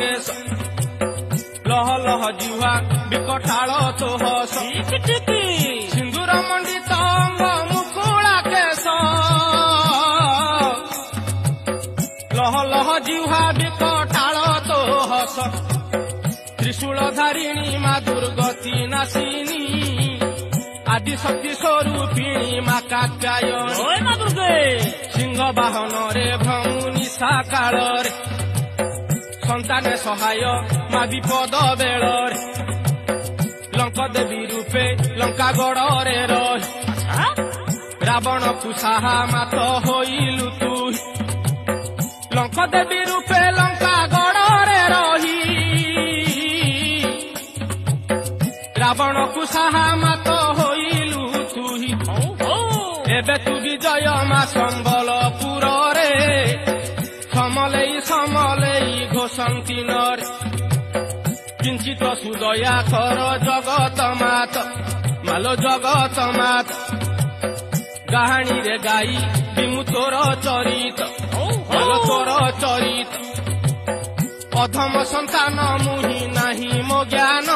କେଶ ଲହ ଲହ ଜିହ୍ୱା ବିକଟାଳ ତୋ ହସ ସିନ୍ଦୁର ମଣ୍ଡିତ ଅଙ୍ଗ ମୁକୁଳା କେଶ ଲହ ଲହ ଜିହ୍ୱା ବିକଟାଳ ତୋ ହସ ତ୍ରିଶୂଳ ଧାରିଣୀ ମା ଦୁର୍ଗତି ନାସିନୀ ଆଦି ଶକ୍ତି ସ୍ୱରୂପିଣୀ ମା କାତ୍ୟାୟନୀ ସିଂହ ବାହନରେ ଭ୍ରମୁନି ସାକାଳରେ ସନ୍ତାନ ସହାୟ ମା ବିପଦ ବେଳରେ ଲଙ୍କ ଦେବୀ ରୂପେ ଲଙ୍କା ଗଡ଼ରେ ରହି ରାବଣକୁ ସାହା ମାତ ହୋଇଲୁ ତୁ ଲଙ୍କ ଦେବୀ ରୂପେ ଲଙ୍କା ଗଡ଼ରେ ରହି ରାବଣକୁ ସାହା ମାତ ହୋଇଲୁ ତୁହି ଏବେ ତୁ ବିଜୟ ମା ସମ୍ବଲପୁରରେ ସମଲେଇ ସମଲେଇ ଘୋଷନ୍ତି ନରେ କିଞ୍ଚିତ ସୁଦୟା କର ଜଗତ ମାତ ମାଲୋ ଜଗତ ମାତ କାହାଣୀରେ ଗାଇ ବିମୁ ତୋର ଚରିତ ମାଲୋ ତୋର ଚରିତ ଅଧମ ସନ୍ତାନ ମୁହିଁ ନାହିଁ ମୋ ଜ୍ଞାନ